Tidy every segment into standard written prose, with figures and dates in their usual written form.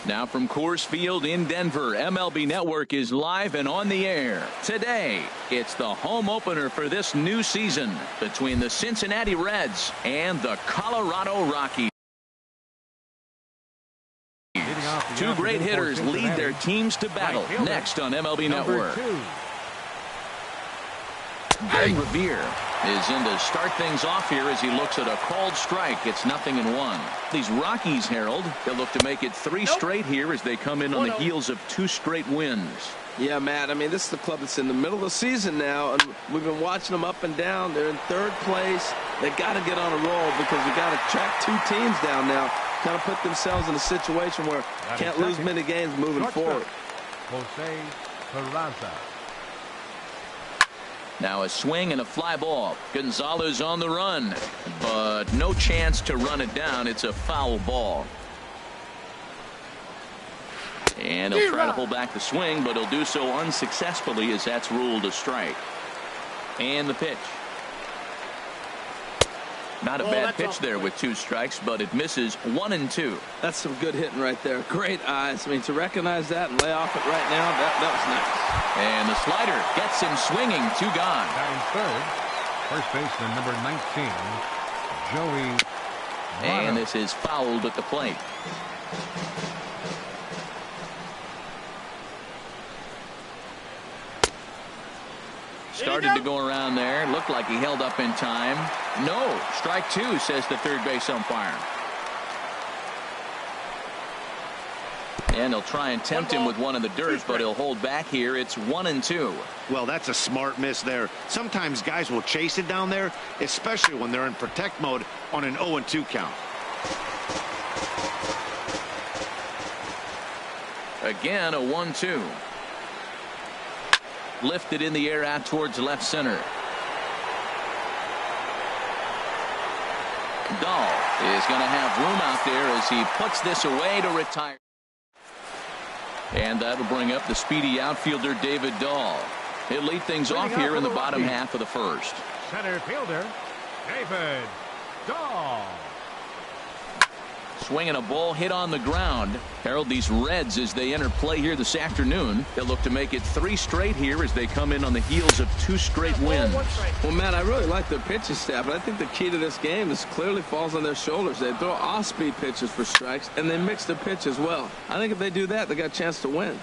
Now from Coors Field in Denver, MLB Network is live and on the air. Today, it's the home opener for this new season between the Cincinnati Reds and the Colorado Rockies. Two great hitters lead their teams to battle next on MLB Network. Ben Revere is in to start things off here as he looks at a called strike. It's 0-1. These Rockies, Harold, they'll look to make it 3 straight here as they come in on the heels of 2 straight wins. Yeah, Matt, I mean, this is the club that's in the middle of the season now, and we've been watching them up and down. They're in 3rd place. They got to get on a roll because we got to track 2 teams down now, kind of put themselves in a situation where can't lose many games moving forward. Jose Peraza. Now a swing and a fly ball. Gonzalez on the run, but no chance to run it down. It's a foul ball. And he'll try to pull back the swing, but he'll do so unsuccessfully as that's ruled a strike. And the pitch. Not a bad pitch there with 2 strikes, but it misses 1-2. That's some good hitting right there. Great eyes. I mean, to recognize that and lay off it right now, that was nice. And the slider gets him swinging. 2 gone. Batting third, first baseman number 19, Joey. And this is fouled at the plate. Started to go around there. Looked like he held up in time. No. Strike 2, says the third base umpire. And he'll try and tempt him with one in the dirt, but he'll hold back here. It's 1-2. Well, that's a smart miss there. Sometimes guys will chase it down there, especially when they're in protect mode on an 0-2 count. Again, a 1-2. Lifted in the air out towards left center. Dahl is going to have room out there as he puts this away to retire. And that'll bring up the speedy outfielder David Dahl. He'll lead things off here in the bottom half of the first. Center fielder David Dahl. Swinging a ball hit on the ground. Harold, these Reds, as they enter play here this afternoon, they'll look to make it 3 straight here as they come in on the heels of 2 straight wins. Well, Matt, I really like their pitching staff, but I think the key to this game is clearly falls on their shoulders. They throw off-speed pitches for strikes, and they mix the pitch as well. I think if they do that, they got a chance to win.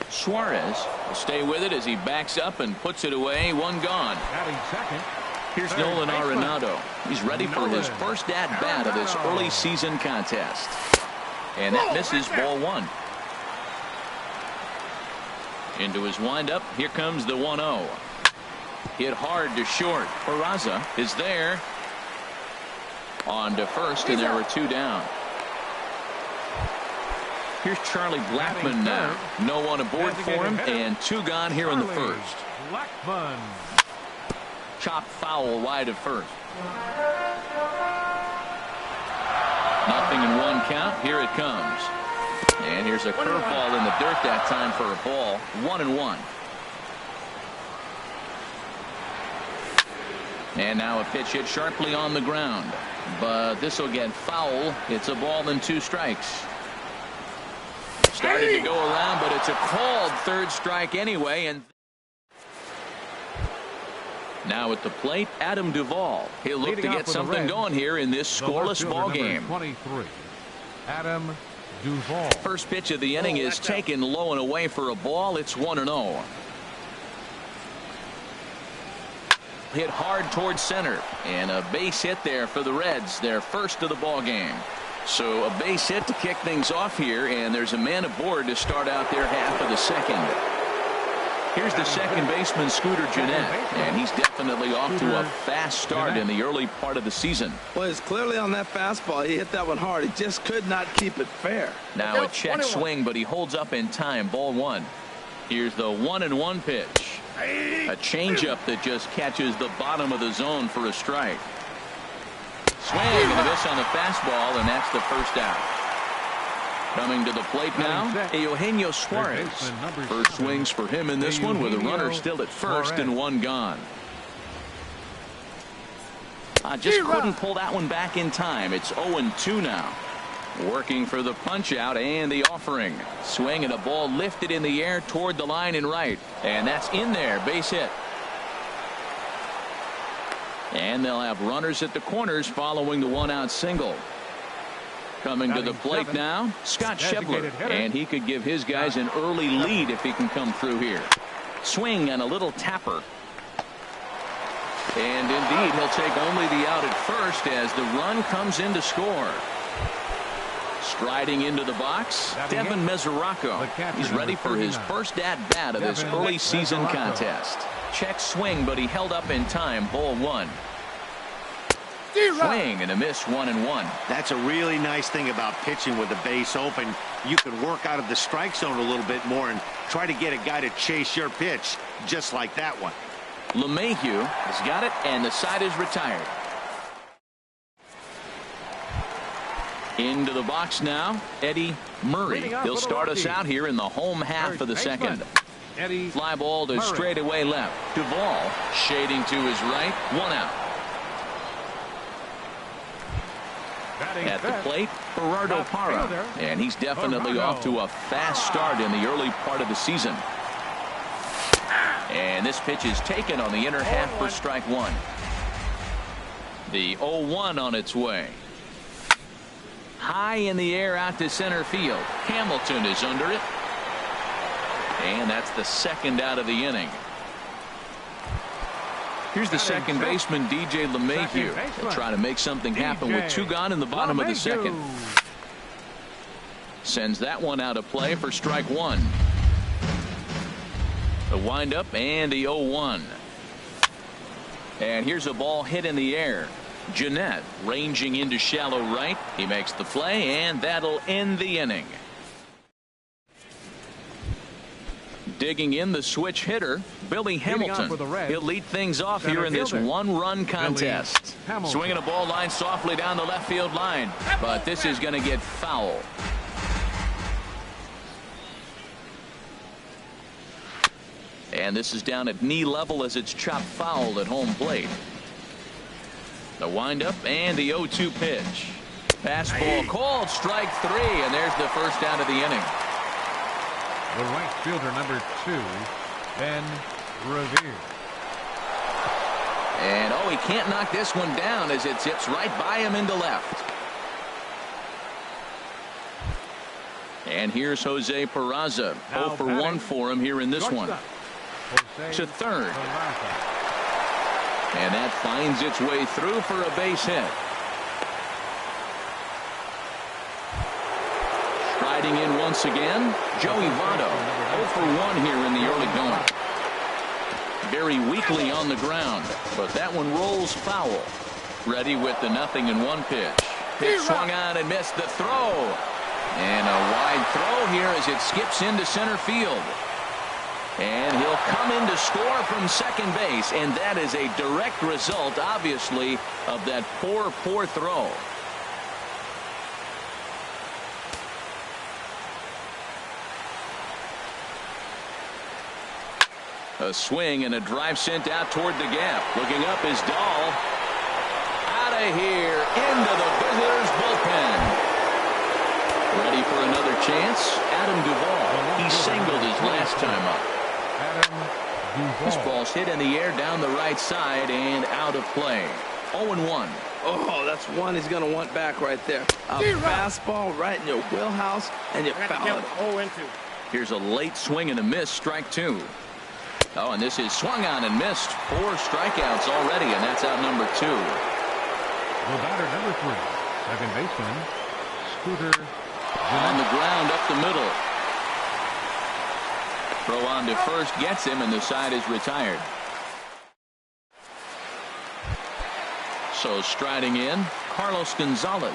Suarez will stay with it as he backs up and puts it away. 1 gone. Batting second. Here's Nolan Arenado. He's ready for his first at-bat of this early season contest. And that misses ball 1. Into his windup. Here comes the 1-0. Hit hard to short. Peraza is there. On to first, and there were 2 down. Here's Charlie Blackmon now. No one aboard for him, and 2 gone here in the first. Blackmon. Chop foul wide of first. 0-1 count. Here it comes. And here's a curveball in the dirt that time for a ball. 1-1. And now a pitch hit sharply on the ground. But this will get foul. It's a ball and 2 strikes. Started to go around, but it's a called 3rd strike anyway. And now at the plate, Adam Duvall. He'll look to get something going here in this scoreless ball game. 23, Adam Duvall. First pitch of the inning is taken low and away for a ball. It's 1-0. Hit hard towards center, and a base hit there for the Reds, their first of the ball game. So a base hit to kick things off here, and there's a man aboard to start out their half of the second. Here's the second baseman, Scooter Gennett, and he's definitely off to a fast start in the early part of the season. Well, he's clearly on that fastball. He hit that one hard. He just could not keep it fair. Now a check swing, but he holds up in time. Ball 1. Here's the 1-1 pitch. A changeup that just catches the bottom of the zone for a strike. Swing and a miss on the fastball, and that's the first out. Coming to the plate now, Eugenio Suarez. First swings for him in this one with a runner still at first and 1 gone. Just couldn't pull that one back in time. It's 0-2 now. Working for the punch out and the offering. Swing and a ball lifted in the air toward the line and right. And that's in there. Base hit. And they'll have runners at the corners following the one-out single. Coming to the plate now, Scott Schebler. And he could give his guys an early lead if he can come through here. Swing and a little tapper. And indeed, he'll take only the out at first as the run comes in to score. Striding into the box, Devin Mesoraco. He's ready for his first at-bat of this early season contest. Check swing, but he held up in time. Ball one. Swing and a miss, 1-1. That's a really nice thing about pitching with the base open. You can work out of the strike zone a little bit more and try to get a guy to chase your pitch just like that one. LeMahieu has got it, and the side is retired. Into the box now, Eddie Murray. He'll start us out here in the home half of the second. Fly ball to straightaway left. Duvall shading to his right. One out. At the plate, Gerardo Parra. And he's definitely off to a fast start in the early part of the season. And this pitch is taken on the inner half for strike one. The 0-1 on its way. High in the air out to center field. Hamilton is under it. And that's the second out of the inning. Here's the second baseman, DJ LeMahieu. He'll try to make something happen with two gone in the bottom of the second. Sends that one out of play for strike one. The windup and the 0-1. And here's a ball hit in the air. Jeanette ranging into shallow right. He makes the play, and that'll end the inning. Digging in the switch hitter, Billy Hamilton. He'll lead things off here in this one-run contest. Swinging a ball line softly down the left field line, but this is going to get foul. And this is down at knee level as it's chopped foul at home plate. The windup and the 0-2 pitch. Fastball called, strike three, and there's the first out of the inning. The right fielder, number 2, Ben Revere. And he can't knock this one down as it zips right by him into left. And here's Jose Peraza. 0 for 1 for him here in this one. To third. And that finds its way through for a base hit. Striding in once again, Joey Votto. 0 for 1 here in the early going. Very weakly on the ground, but that one rolls foul. Ready with the 0-1 pitch. Pitch swung on and missed the throw. And a wide throw here as it skips into center field. And he'll come in to score from second base, and that is a direct result, obviously, of that poor throw. A swing and a drive sent out toward the gap. Looking up is Dahl. Out of here, into the visitors' bullpen. Ready for another chance? Adam Duvall. He singled his last time up. This ball's hit in the air down the right side and out of play. 0-1. Oh, that's one he's going to want back right there. A fastball right in your wheelhouse, and you foul it. 0-2. Here's a late swing and a miss, strike two. Oh, and this is swung on and missed. 4 strikeouts already, and that's out number 2. The batter, number 3, second baseman, Scooter. On the ground up the middle. Throw on to first gets him, and the side is retired. So striding in, Carlos Gonzalez.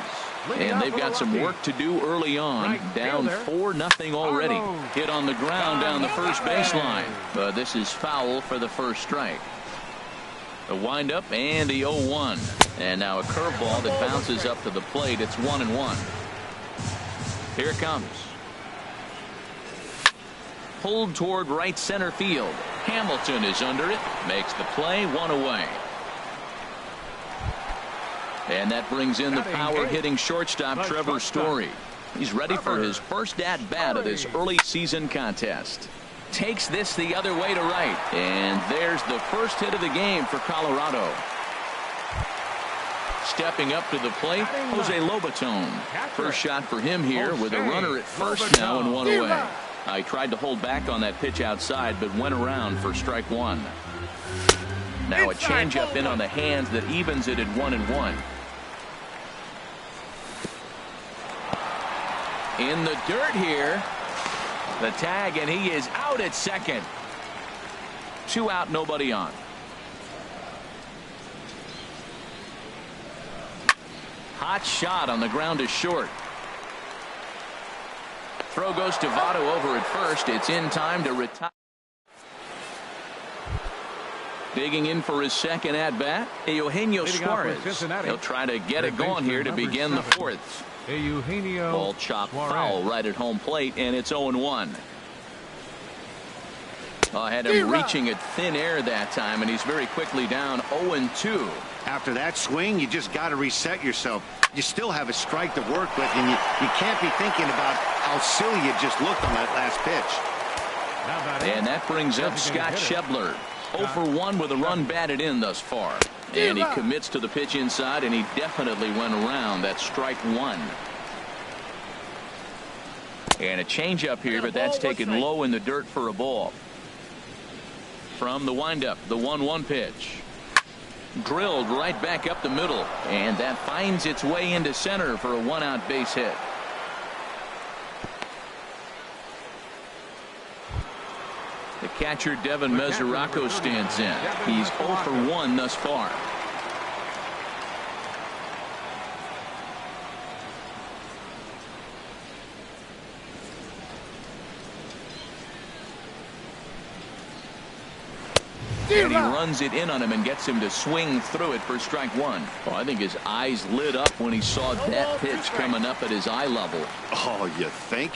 And they've got some work to do early on. Down 4-0 already. Hit on the ground down the first baseline. But this is foul for the first strike. The windup and the 0-1. And now a curveball that bounces up to the plate. It's 1-1. Here it comes. Pulled toward right center field. Hamilton is under it. Makes the play, 1 away. And that brings in the power-hitting shortstop, Trevor Story. He's ready for his first at-bat of this early season contest. Takes this the other way to right. And there's the first hit of the game for Colorado. Stepping up to the plate, Jose Lobaton. First shot for him here with a runner at first now and one away. I tried to hold back on that pitch outside, but went around for strike one. Now a changeup in on the hands that evens it at 1-1. In the dirt here. The tag, and he is out at second. 2 out, nobody on. Hot shot on the ground is short. Throw goes to Votto over at first. It's in time to retire. Digging in for his second at-bat, Eugenio Suarez. He'll try to get it going here to begin the fourth. Ball chopped foul right at home plate, and it's 0-1. Had him reaching at thin air that time, and he's very quickly down 0-2. After that swing, you just got to reset yourself. You still have a strike to work with, and you can't be thinking about how silly you just looked on that last pitch. And that brings up Scott Schebler. 0 for 1 with a run batted in thus far. And he commits to the pitch inside, and he definitely went around. That's strike one. And a changeup here, but that's taken low in the dirt for a ball. From the windup, the 1-1 pitch. Drilled right back up the middle, and that finds its way into center for a 1-out base hit. The catcher, Devin Mesoraco, stands in. He's 0 for 1 thus far. And he runs it in on him and gets him to swing through it for strike one. Well, I think his eyes lit up when he saw that pitch coming up at his eye level. Oh, you think?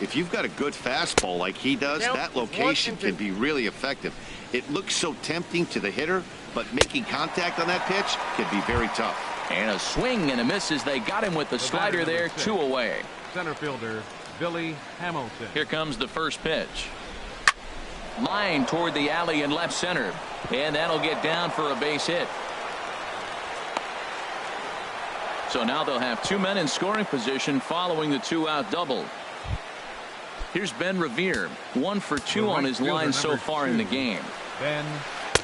If you've got a good fastball like he does, that location can be really effective. It looks so tempting to the hitter, but making contact on that pitch can be very tough. And a swing and a miss as they got him with the slider there, 2 away. Center fielder, Billy Hamilton. Here comes the first pitch. Line toward the alley in left center. And that'll get down for a base hit. So now they'll have 2 men in scoring position following the 2-out double. Here's Ben Revere, 1 for 2 on his line so far in the game. Ben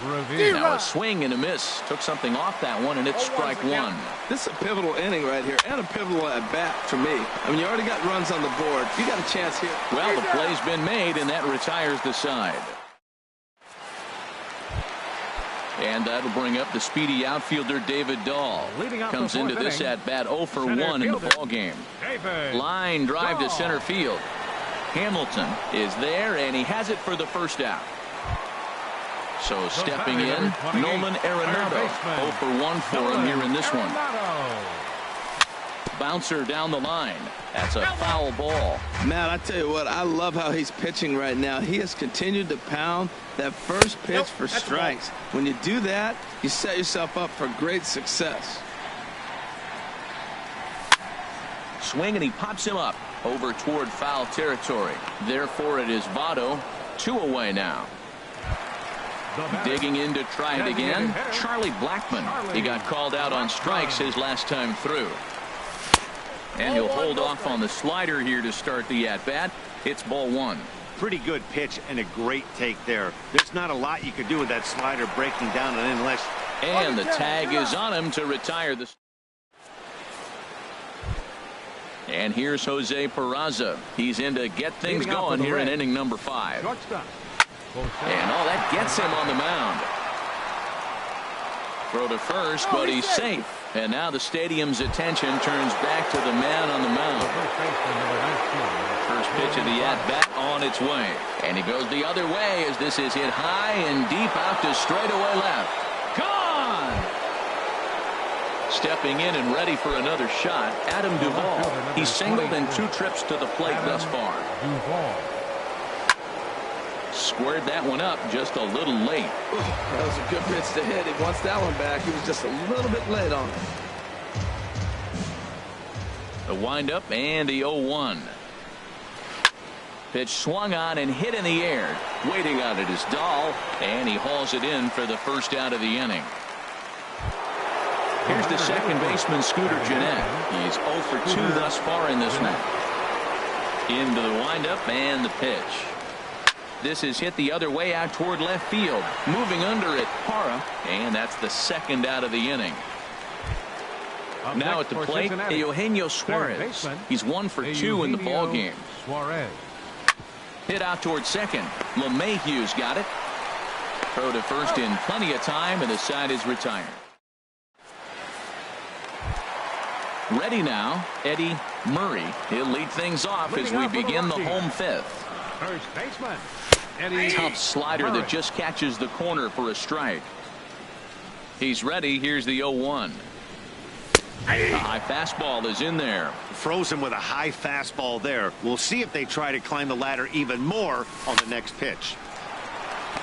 Revere. Now a swing and a miss. Took something off that one, and it's strike one. This is a pivotal inning right here, and a pivotal at bat for me. I mean, you already got runs on the board. You got a chance here. Well, the play's been made, and that retires the side. And that'll bring up the speedy outfielder David Dahl. Comes into this at bat 0 for 1 in the ball game. Line drive to center field. Hamilton is there, and he has it for the first out. So stepping in, Nolan Arenado. 0 for 1 for him here in this one. Bouncer down the line. That's a foul ball. Man, I tell you what, I love how he's pitching right now. He has continued to pound that first pitch for strikes. When you do that, you set yourself up for great success. Swing, and he pops him up over toward foul territory. Therefore, it is Votto, 2 away now. Digging in to try it again, Charlie Blackmon. He got called out on strikes his last time through. And he'll hold off on the slider here to start the at-bat. It's ball 1. Pretty good pitch and a great take there. There's not a lot you could do with that slider breaking down and unless. And the tag is on him to retire the. And here's Jose Peraza. He's in to get things going here in inning number 5. And that gets him on the mound. Throw to first, but he's safe. And now the stadium's attention turns back to the man on the mound. First pitch of the at-bat on its way. And he goes the other way as this is hit high and deep out to straightaway left. Gone! Stepping in and ready for another shot, Adam Duvall. He's singled in 2 trips to the plate thus far. Squared that one up just a little late. That was a good pitch to hit. He wants that one back. He was just a little bit late on it. The windup and the 0-1. Pitch swung on and hit in the air. Waiting on it is Dahl, and he hauls it in for the first out of the inning. Here's the second baseman, Scooter Gennett. He's 0 for 2 thus far in this one. Into the windup and the pitch. This is hit the other way out toward left field. Moving under it, Parra, and that's the second out of the inning. Now at the plate, Eugenio Suarez. He's 1 for 2 in the ball game. Hit out toward second. LeMahieu's got it. Throw to first in plenty of time, and the side is retired. Ready now, Eddie Murray. He'll lead things off as we begin the home fifth. First baseman, Eddie Tough slider Murray. that just catches the corner for a strike. He's ready. Here's the 0-1. The high fastball is in there. Frozen with a high fastball there. We'll see if they try to climb the ladder even more on the next pitch.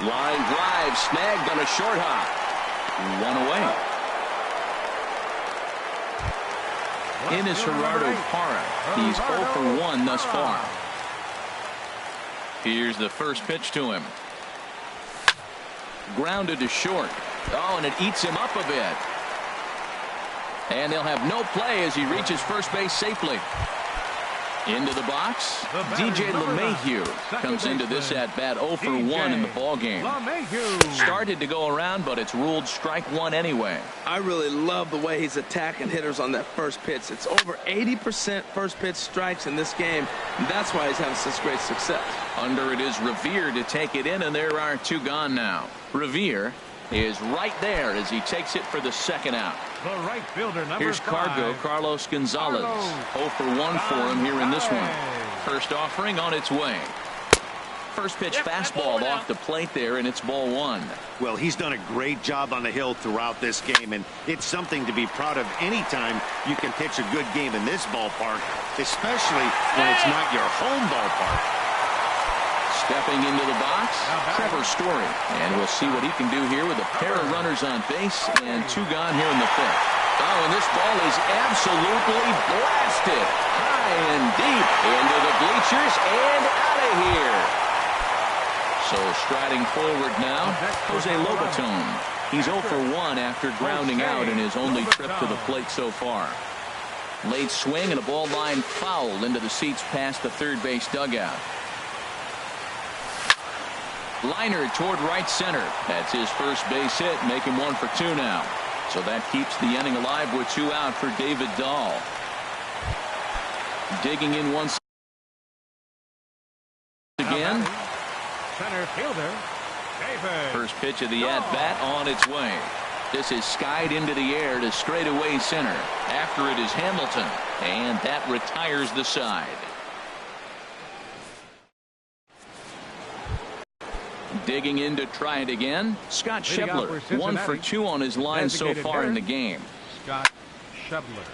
Line drive snagged on a short hop. 1 away. In is Gerardo Parra. He's 0 for 1 thus far. Here's the first pitch to him. Grounded to short. Oh, and it eats him up a bit. And they'll have no play as he reaches first base safely. Into the box, DJ LeMahieu comes into this at bat 0 for 1 in the ball game. Started to go around, but it's ruled strike 1 anyway. I really love the way he's attacking hitters on that first pitch. It's over 80% first pitch strikes in this game. And that's why he's having such great success. Under it is Revere to take it in, and there are 2 gone now. Revere is right there as he takes it for the second out. The right fielder, number Here's Cargo, 5. Carlos Gonzalez. 0 for 1 for him here in this one. First offering on its way. First pitch fastball off the plate there, and it's ball 1. Well, he's done a great job on the hill throughout this game, and it's something to be proud of anytime you can pitch a good game in this ballpark, especially when it's not your home ballpark. Stepping into the box, Trevor Story. And we'll see what he can do here with a pair of runners on base and 2 gone here in the fifth. Oh, and this ball is absolutely blasted. High and deep into the bleachers and out of here. So striding forward now, Jose Lobaton. He's 0 for 1 after grounding out in his only trip to the plate so far. Late swing and a ball line foul into the seats past the third base dugout. Liner toward right center. That's his first base hit, make him 1 for 2 now. So that keeps the inning alive with 2 out for David Dahl. Digging in once again. Center fielder, David. First pitch of the at-bat on its way. This is skied into the air to straightaway center. After it is Hamilton, and that retires the side. Digging in to try it again, Scott Schebler, 1 for 2 on his line so far in the game. Scott Schebler.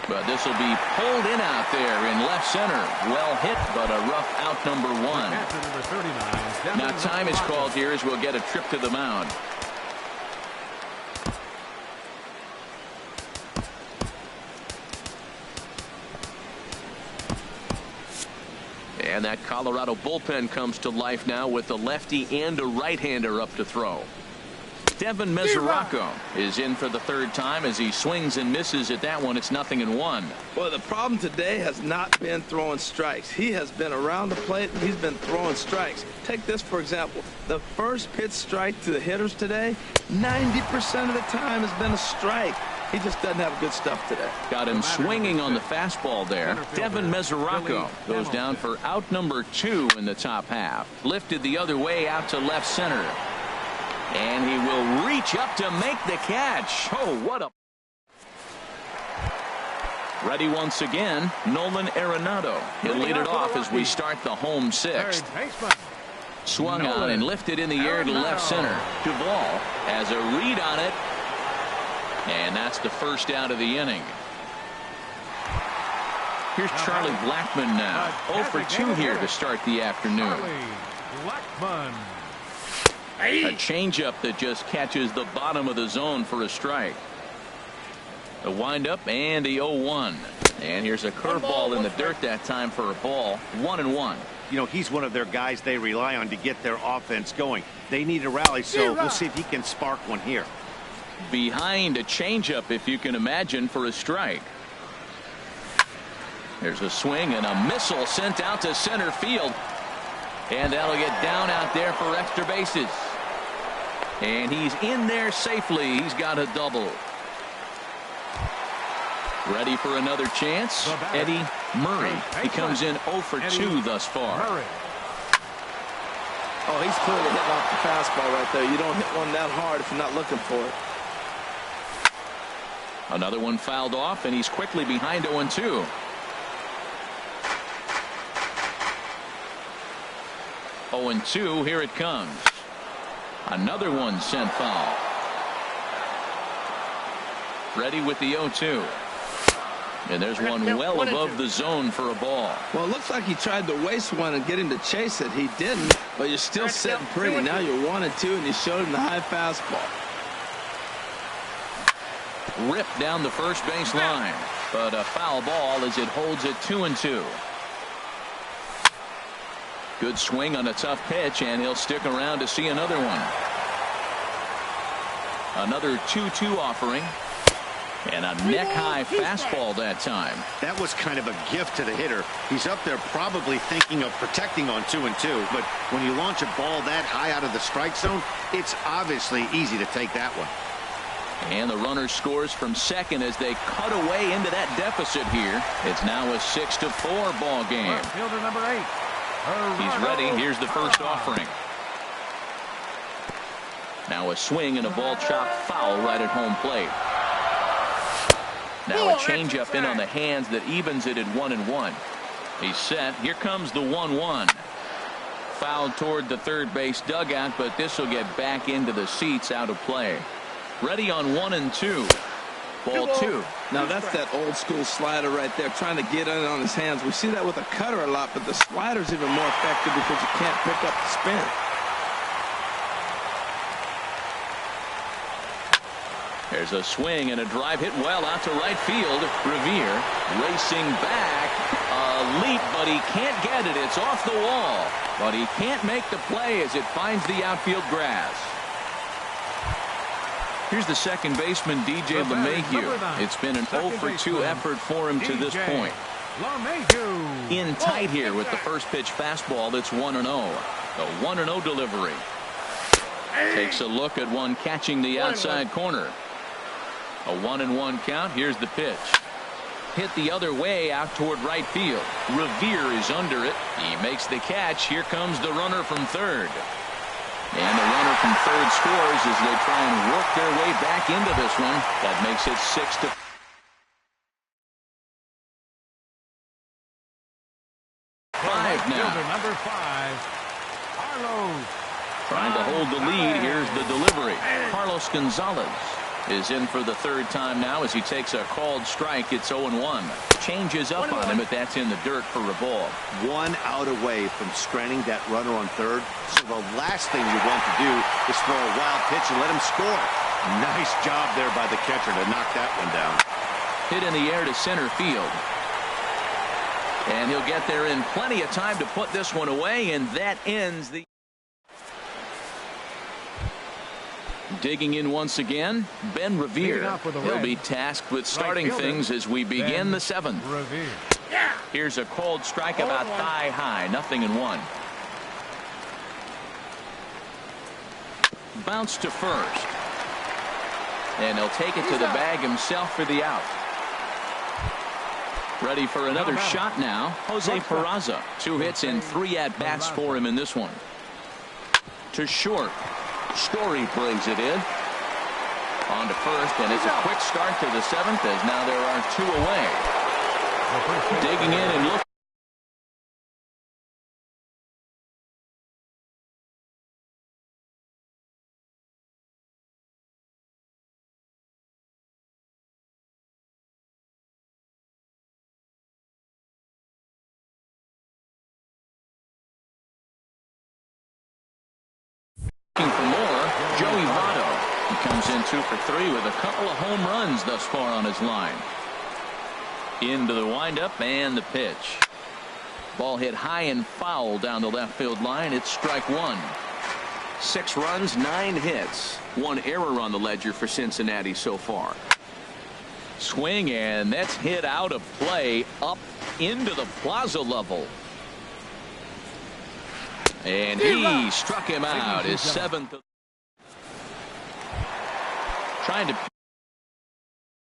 But this will be pulled in out there in left center. Well hit, but a rough out number 1. Number 39. Now time is called here as we'll get a trip to the mound. And that Colorado bullpen comes to life now with a lefty and a right-hander up to throw. Devin Mesoraco is in for the 3rd time as he swings and misses at that one. It's 0-1. Well, the problem today has not been throwing strikes. He has been around the plate, and he's been throwing strikes. Take this, for example. The first pitch strike to the hitters today, 90% of the time has been a strike. He just doesn't have good stuff today. Got him swinging on the fastball there. Devin Mesoraco goes down for out number 2 in the top half. Lifted the other way out to left center. And he will reach up to make the catch. Oh, what a... Ready once again, Nolan Arenado. He'll lead it off as we start the home 6th. Swung on and lifted in the air to left center. Duvall has a read on it. And that's the first out of the inning. Here's Charlie Blackmon now. 0 for 2 here to start the afternoon. A changeup that just catches the bottom of the zone for a strike. The windup and the 0-1. And here's a curveball in the dirt that time for a ball. 1-1. You know, he's one of their guys they rely on to get their offense going. They need a rally, so we'll see if he can spark one here. Behind a changeup, if you can imagine, for a strike. There's a swing and a missile sent out to center field. And that'll get down out there for extra bases. And he's in there safely. He's got a double. Ready for another chance. Eddie Murray. He comes in 0 for 2 thus far. Oh, he's clearly hitting off the fastball right there. You don't hit one that hard if you're not looking for it. Another one fouled off, and he's quickly behind 0-2. Oh, and 2, here it comes. Another one sent foul. Ready with the 0-2. And there's one well above the zone for a ball. Well, it looks like he tried to waste one and get him to chase it. He didn't, but you're still sitting pretty. Now you're 1-2, and you showed him the high fastball. Ripped down the first base line, but a foul ball as it holds it 2-2. Good swing on a tough pitch, and he'll stick around to see another one. Another 2-2 offering. And a neck-high fastball that time. That was kind of a gift to the hitter. He's up there probably thinking of protecting on 2-2, but when you launch a ball that high out of the strike zone, it's obviously easy to take that one. And the runner scores from second as they cut away into that deficit here. It's now a 6-4 ball game. Fielder number 8. He's ready. Here's the first offering. Now a swing and a ball chopped foul right at home plate. Now a changeup in on the hands that evens it at 1-1. He's set. Here comes the 1-1. Fouled toward the third base dugout, but this will get back into the seats, out of play. Ready on 1-2. Ball 2. Now that's that old school slider right there, trying to get in on his hands. We see that with a cutter a lot, but the slider's even more effective because you can't pick up the spin. There's a swing and a drive hit well out to right field. Revere racing back. A leap, but he can't get it. It's off the wall. But he can't make the play as it finds the outfield grass. Here's the second baseman, DJ LeMahieu. It's been an 0 for 2 effort for him to this point. In tight here with the first pitch fastball. That's 1-0. The 1-0 delivery. Takes a look at one catching the outside corner. A 1-1 count. Here's the pitch. Hit the other way out toward right field. Revere is under it. He makes the catch. Here comes the runner from third. And the runner from third scores as they try and work their way back into this one. That makes it 6-5 now. Fielder number 5, Carlos. Trying to hold the lead. Here's the delivery. Carlos Gonzalez is in for the third time now as he takes a called strike. It's 0-1. Changes up on him, but that's in the dirt for a ball. 1 out away from stranding that runner on third. So the last thing you want to do is throw a wild pitch and let him score. Nice job there by the catcher to knock that one down. Hit in the air to center field. And he'll get there in plenty of time to put this one away, and that ends the... Digging in once again, Ben Revere. He'll be tasked with starting things as we begin the 7th. Here's a called strike about thigh high. 0-1. Bounce to first. And he'll take it to the bag himself for the out. Ready for another shot now. Jose Peraza. 2 hits and 3 at-bats for him in this one. To short. Story brings it in. On to first, and it's a quick start to the 7th as now there are 2 away. Digging in and looking. For more, Joey Votto. He comes in 2 for 3 with a couple of home runs thus far on his line. Into the windup and the pitch. Ball hit high and foul down the left field line. It's strike 1. 6 runs, 9 hits. 1 error on the ledger for Cincinnati so far. Swing, and that's hit out of play up into the plaza level. And he struck him out. His 7th. Trying to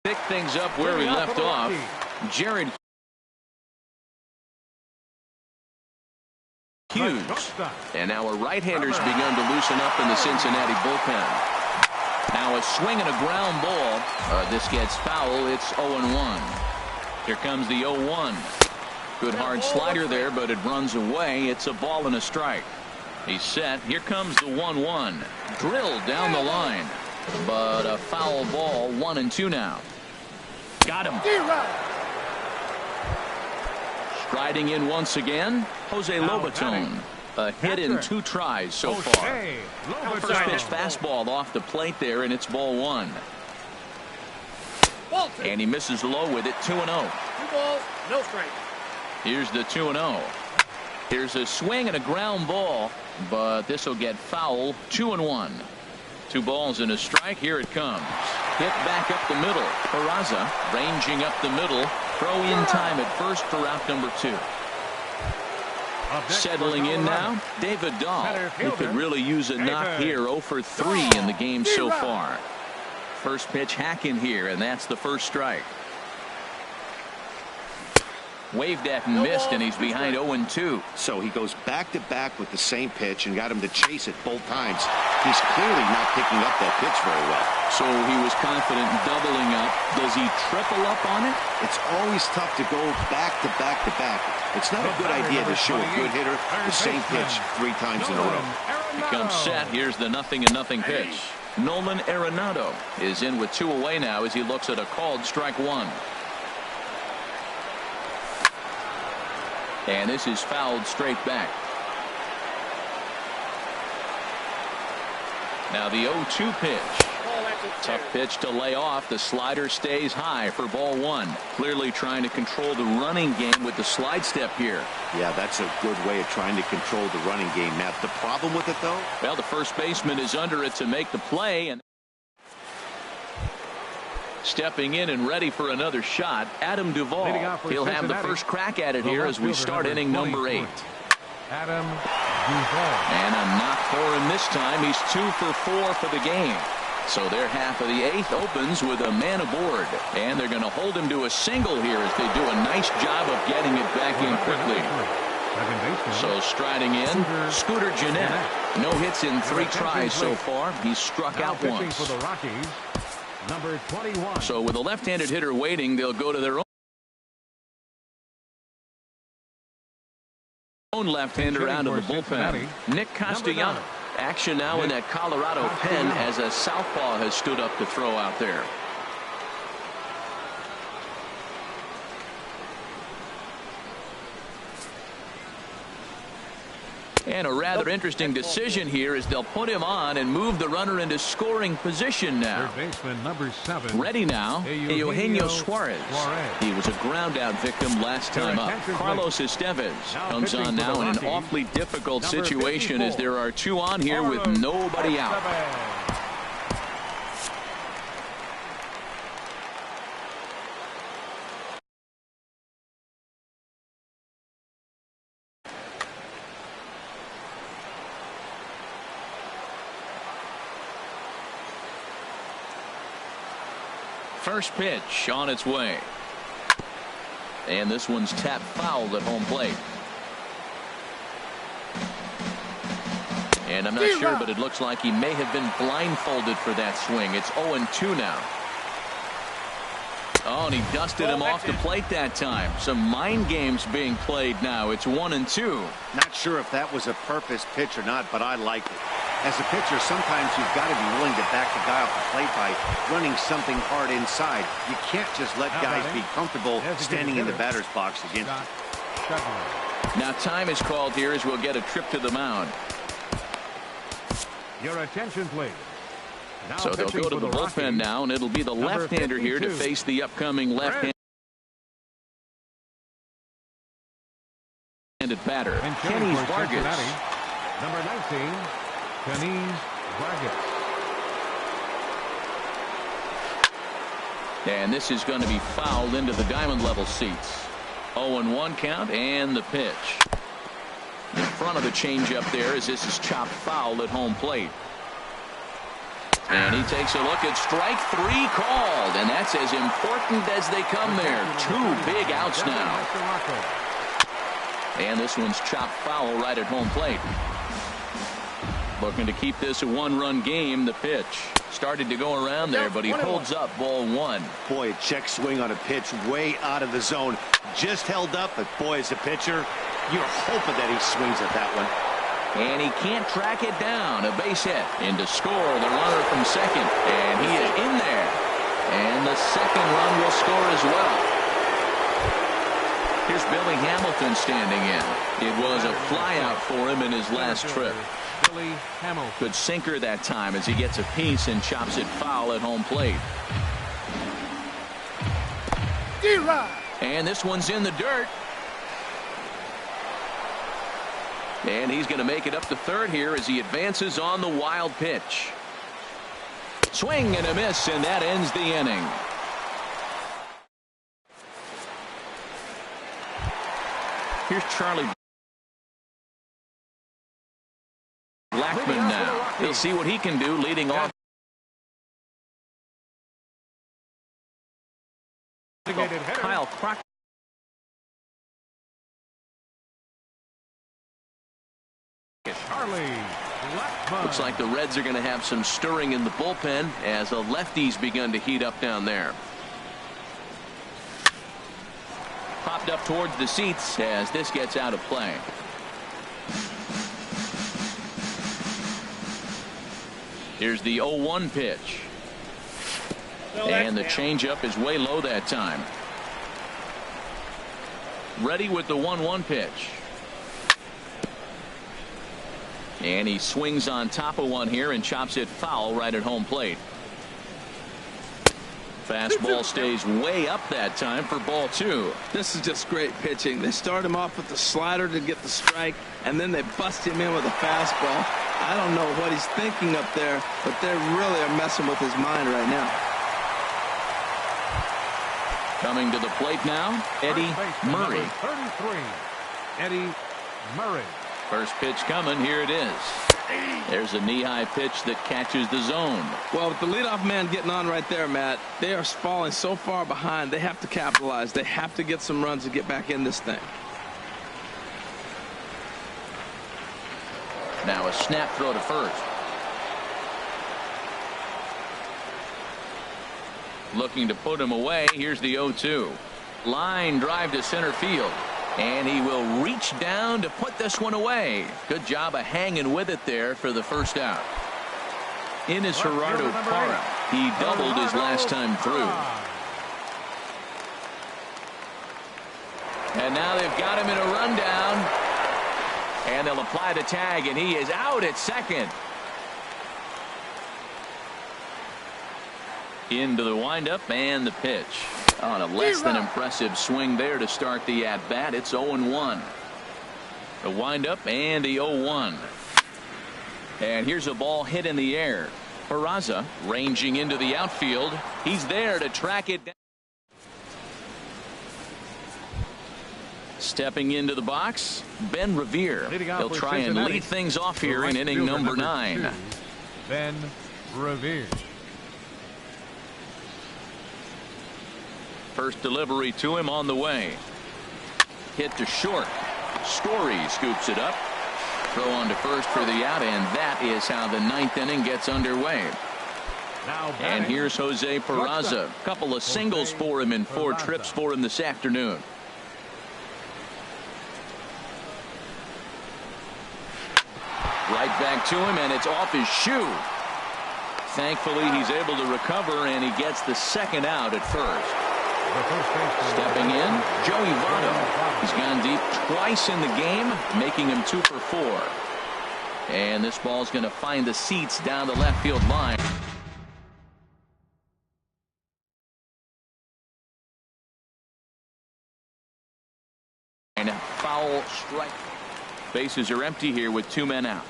pick things up where he left off. Jared Hughes. And now a right-hander's begun to loosen up in the Cincinnati bullpen. Now a swing and a ground ball. This gets foul. It's 0-1. Here comes the 0-1. Good hard slider there, but it runs away. It's a ball and a strike. He's set. Here comes the 1-1. Drilled down the line. But a foul ball. 1-2 now. Got him. Striding in once again, Jose Lobaton. A hit in 2 tries so far. First pitch fastball off the plate there, and it's ball 1. And he misses low with it. 2-0. 2 balls, no strike. Here's the 2-0. Here's a swing and a ground ball, but this will get foul. 2-1. 2 balls and a strike. Here it comes. Hit back up the middle. Peraza ranging up the middle. Throw in time at first for out number 2. Settling in now, David Dahl, who could really use a knock here. 0 for 3 in the game so far. First pitch hacking here, and that's the first strike. Waved at and missed, and he's behind 0-2. So he goes back-to-back with the same pitch and got him to chase it both times. He's clearly not picking up that pitch very well. So he was confident doubling up. Does he triple up on it? It's always tough to go back-to-back-to-back. It's not a good idea to show a good hitter the same pitch 3 times in a row. He comes set. Here's the 0-0 pitch. Nolan Arenado is in with 2 away now as he looks at a called strike 1. And this is fouled straight back. Now the 0-2 pitch. Tough pitch to lay off. The slider stays high for ball 1. Clearly trying to control the running game with the slide step here. Yeah, that's a good way of trying to control the running game. Now, the problem with it, though? Well, the first baseman is under it to make the play. And stepping in and ready for another shot, Adam Duvall. He'll have the first crack at it here as we start inning number 8. Adam Duvall. And a knock for him this time. He's 2 for 4 for the game. So their half of the 8th opens with a man aboard. And they're going to hold him to a single here as they do a nice job of getting it back in quickly. So striding in, Scooter Gennett. No hits in 3 tries so far. He's struck out once. For the Rockies, number 21. So with a left-handed hitter waiting, they'll go to their own left-hander out of the bullpen. Nick Castellano. Action now in that Colorado pen as a southpaw has stood up to throw out there. And a rather interesting decision here as they'll put him on and move the runner into scoring position now. Third baseman number 7. Ready now, Eugenio Suarez. He was a ground-out victim last time up. Carlos Estevez comes on now in an awfully difficult situation as there are 2 on here with nobody out. First pitch on its way. And this one's tapped foul at home plate. And I'm not sure, but it looks like he may have been blindfolded for that swing. It's 0-2 now. Oh, and he dusted him off the plate that time. Some mind games being played now. It's 1-2. Not sure if that was a purpose pitch or not, but I liked it. As a pitcher, sometimes you've got to be willing to back the guy off the plate by running something hard inside. You can't just let guys be comfortable standing in the batter's box against you. Now time is called here as we'll get a trip to the mound. Your attention, please. Now So they'll pitching go to for the bullpen Rockies, now, and it'll be the number left-hander here to 52. face the upcoming left-handed batter, And Kenny for Vargas. Cincinnati, number 19, Kenny Vargas. And this is going to be fouled into the diamond level seats. 0-1 count and the pitch. In front of the changeup there as this is chopped foul at home plate. And he takes a look at strike 3 called, and that's as important as they come there. 2 big outs now. And this one's chopped foul right at home plate. Looking to keep this a 1-run game. The pitch started to go around there, but he holds up ball 1. Boy, a check swing on a pitch way out of the zone. Just held up, but boy, as a pitcher, you're hoping that he swings at that one. And he can't track it down. A base hit. In to score the runner from second. And he is in there. And the second run will score as well. Here's Billy Hamilton standing in. It was a flyout for him in his last trip. Billy Hamilton. Good sinker that time as he gets a piece and chops it foul at home plate. And this one's in the dirt. And he's going to make it up to third here as he advances on the wild pitch. Swing and a miss, and that ends the inning. Here's Charlie Blackman now. He'll see what he can do leading off. Kyle Crocker. Looks like the Reds are going to have some stirring in the bullpen as the lefties begun to heat up down there. Popped up towards the seats as this gets out of play. Here's the 0-1 pitch. And the changeup is way low that time. Ready with the 1-1 pitch. And he swings on top of one here and chops it foul right at home plate. Fastball stays way up that time for ball 2. This is just great pitching. They start him off with the slider to get the strike, and then they bust him in with a fastball. I don't know what he's thinking up there, but they really are messing with his mind right now. Coming to the plate now, Eddie Murray. 33, Eddie Murray. First pitch coming. Here it is. There's a knee-high pitch that catches the zone. Well, with the leadoff man getting on right there, Matt, they are falling so far behind. They have to capitalize. They have to get some runs to get back in this thing. Now a snap throw to first. Looking to put him away. Here's the 0-2. Line drive to center field. And he will reach down to put this one away. Good job of hanging with it there for the first out. In is Gerardo Parra. He doubled his last time through. And now they've got him in a rundown. And they'll apply the tag, and he is out at second. Into the windup and the pitch. On a less than impressive swing there to start the at-bat. It's 0-1. The windup and the 0-1. And here's a ball hit in the air. Peraza ranging into the outfield. He's there to track it down. Stepping into the box, Ben Revere. He'll try and lead things off here in inning number 9. 2, Ben Revere. First delivery to him on the way. Hit to short. Story scoops it up. Throw on to first for the out, and that is how the 9th inning gets underway. And here's Jose Peraza. A couple of singles for him in 4 trips for him this afternoon. Right back to him, and it's off his shoe. Thankfully, he's able to recover, and he gets the second out at first. Stepping in, Joey Votto. He's gone deep twice in the game, making him 2 for 4. And this ball's going to find the seats down the left field line. foul strike. Bases are empty here with 2 men out.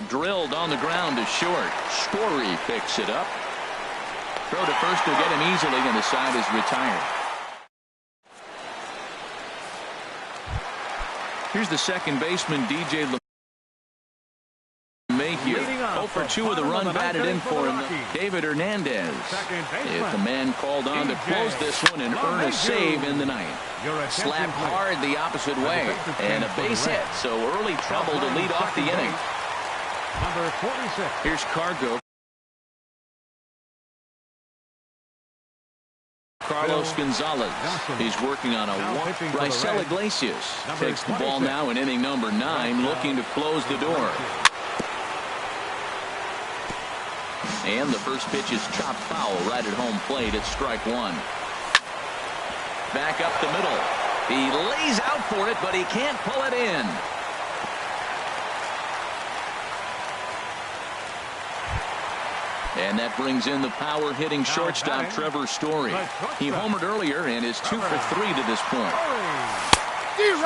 Drilled on the ground to short. Story picks it up. Throw to first will get him easily, and the side is retired. Here's the second baseman, DJ LeMahieu. 0 for 2 with a run batted in for him. David Hernandez. If the man called on to close this one and earn a save in the ninth. Slapped hard the opposite way. And a base hit, so early trouble to lead off the inning. Number 46. Here's Cargo. Carlos Gonzalez. He's working on a one. Raisel Iglesias takes the ball now in inning number 9, looking to close the door. And the first pitch is chopped foul right at home plate. It's strike 1. Back up the middle. He lays out for it, but he can't pull it in. And that brings in the power-hitting shortstop, Trevor Story. He homered earlier and is 2 for 3 to this point.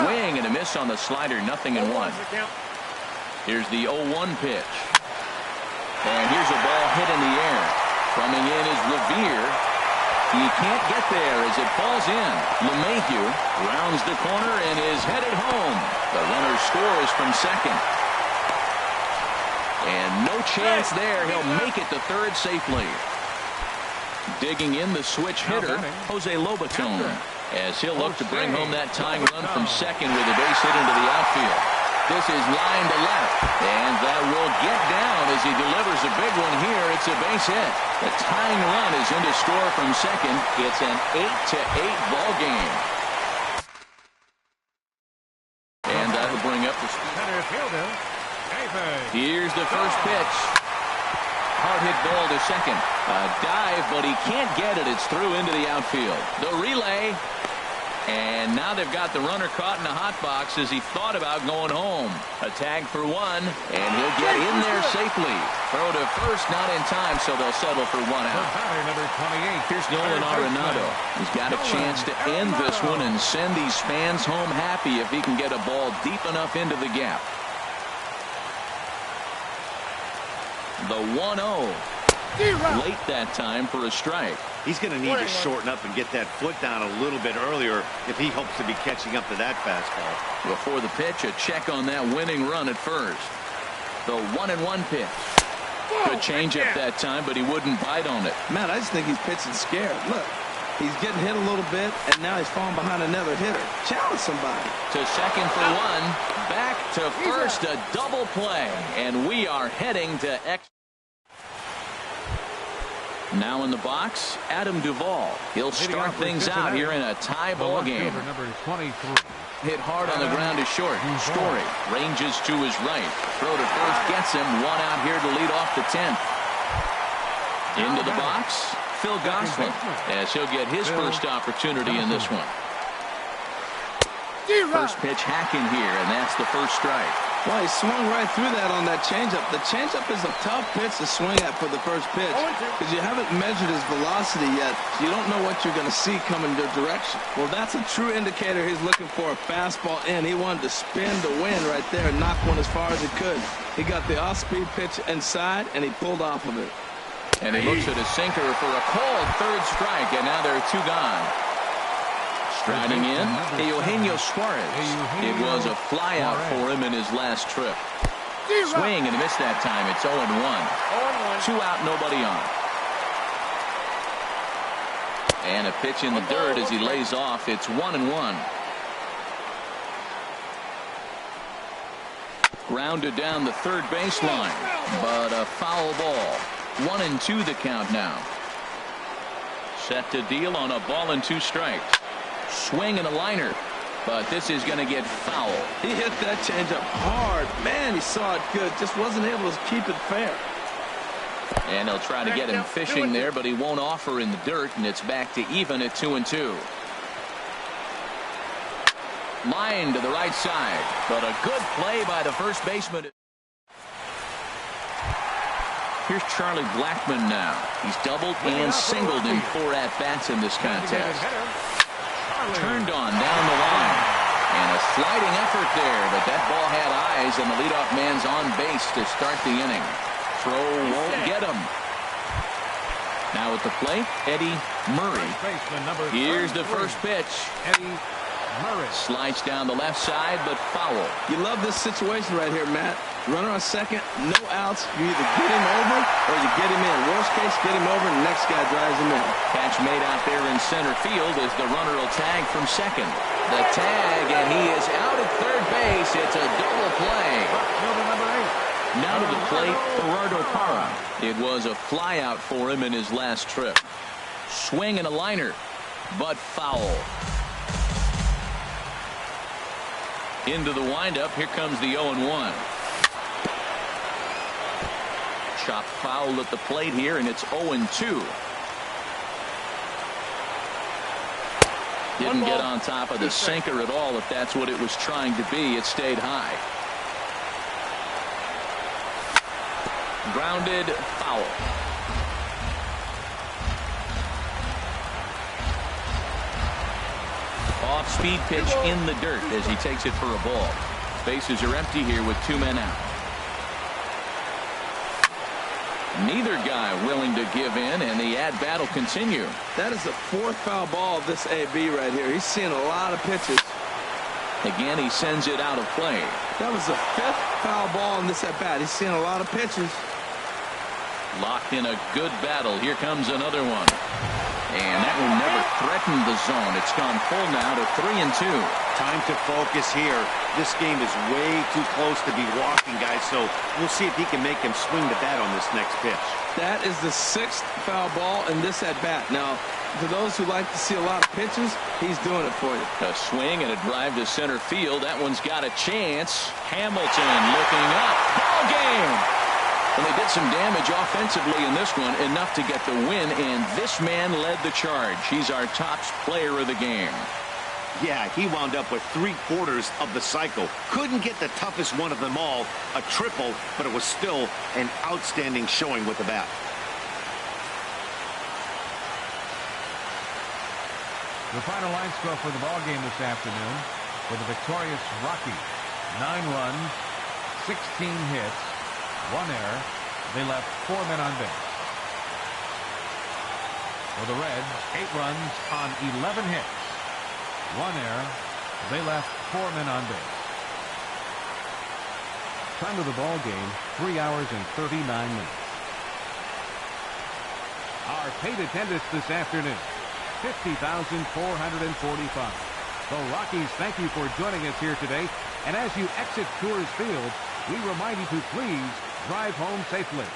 Swing and a miss on the slider, 0-1. Here's the 0-1 pitch. And here's a ball hit in the air. Coming in is Revere. He can't get there as it falls in. LeMahieu rounds the corner and is headed home. The runner scores from second. And no chance there. He'll make it to third safely. Digging in the switch hitter, Jose Lobaton, as he'll look to bring home that tying run from second with a base hit into the outfield. This is line to left, and that will get down as he delivers a big one here. It's a base hit. The tying run is into score from second. It's an 8-8 ball game. And that'll bring up the Center fielder. Here's the first pitch. Hard hit ball to second. A dive, but he can't get it. It's through into the outfield. The relay. And now they've got the runner caught in a hot box as he thought about going home. A tag for 1, and he'll get in there safely. Throw to first, not in time, so they'll settle for 1 out. Number 28. Here's Nolan Arenado. He's got a chance to end this one and send these fans home happy if he can get a ball deep enough into the gap. The 1-0. Late that time for a strike. He's going to need to shorten up and get that foot down a little bit earlier if he hopes to be catching up to that fastball. Before the pitch, a check on that winning run at first. The 1-1 pitch. Good changeup that time, but he wouldn't bite on it. Man, I just think he's pitching scared. Look, he's getting hit a little bit, and now he's falling behind another hitter. Challenge somebody. To second for 1. Back to first, a double play. And we are heading to extra. Now in the box, Adam Duvall. He'll start things out here in a tie ball game. Number 23. Hit hard on the ground to short. Story ranges to his right. Throw to first gets him. 1 out here to lead off the 10th. Into the box, Phil Gosselin, as he'll get his first opportunity in this one. First pitch hacking here, and that's the first strike. Well, he swung right through that on that changeup. The changeup is a tough pitch to swing at for the first pitch because you haven't measured his velocity yet. So you don't know what you're going to see coming your direction. Well, that's a true indicator he's looking for a fastball in. He wanted to spin to win right there and knock one as far as he could. He got the off-speed pitch inside, and he pulled off of it. And he looks at a sinker for a cold third strike, and now there are 2 gone. Striding in, Eugenio Suarez. It was a flyout for him in his last trip. Swing and a miss that time. It's 0-1. 2 out, nobody on. And a pitch in the dirt as he lays off. It's 1-1. Grounded down the third baseline, but a foul ball. 1-2 the count now. Set to deal on a ball and 2 strikes. Swing and a liner, but this is going to get foul. He hit that changeup hard. Man, he saw it good. Just wasn't able to keep it fair. And he'll try to get him fishing there, but he won't offer in the dirt, and it's back to even at 2-2. Line to the right side, but a good play by the first baseman. Here's Charlie Blackmon now. He's doubled and singled in 4 at-bats in this contest. Turned on down the line. And a sliding effort there, but that ball had eyes, and the leadoff man's on base to start the inning. Throw won't get him. Now at the plate, Eddie Murray. Here's the first pitch. Eddie Murray Slides down the left side, but foul. You love this situation right here, Matt. Runner on second, no outs. You either get him over or you get him in. Worst case, get him over, and the next guy drives him in. Catch made out there in center field as the runner will tag from second. The tag, and he is out at third base. It's a double play. Fielder number 8. Now to the plate, Gerardo Parra. It was a flyout for him in his last trip. Swing and a liner, but foul. Into the windup. Here comes the 0-1. Chop foul at the plate here, and it's 0-2. Didn't get on top of the sinker at all, if that's what it was trying to be. It stayed high. Grounded, foul. Off-speed pitch in the dirt as he takes it for a ball. Bases are empty here with 2 men out. Neither guy willing to give in, and the at-bat will continue. That is the 4th foul ball of this AB right here. He's seeing a lot of pitches. Again, he sends it out of play. That was the 5th foul ball in this at-bat. He's seeing a lot of pitches. Locked in a good battle. Here comes another one. And that one never threatened the zone. It's gone full now to 3-2. Time to focus here. This game is way too close to be walking, guys, so we'll see if he can make him swing the bat on this next pitch. That is the 6th foul ball in this at-bat. Now, to those who like to see a lot of pitches, he's doing it for you. A swing and a drive to center field. That one's got a chance. Hamilton looking up. Ball game. And they did some damage offensively in this one, enough to get the win, and this man led the charge. He's our top player of the game. Yeah, he wound up with 3/4 of the cycle. Couldn't get the toughest one of them all, a triple, but it was still an outstanding showing with the bat. The final line score for the ball game this afternoon for the victorious Rockies: 9 runs, 16 hits, 1 error. They left 4 men on base. For the Reds, 8 runs on 11 hits, 1 error. They left 4 men on base. Time of the ball game, 3 hours and 39 minutes. Our paid attendance this afternoon, 50,445. The Rockies thank you for joining us here today. And as you exit Coors Field, we remind you to please drive home safely.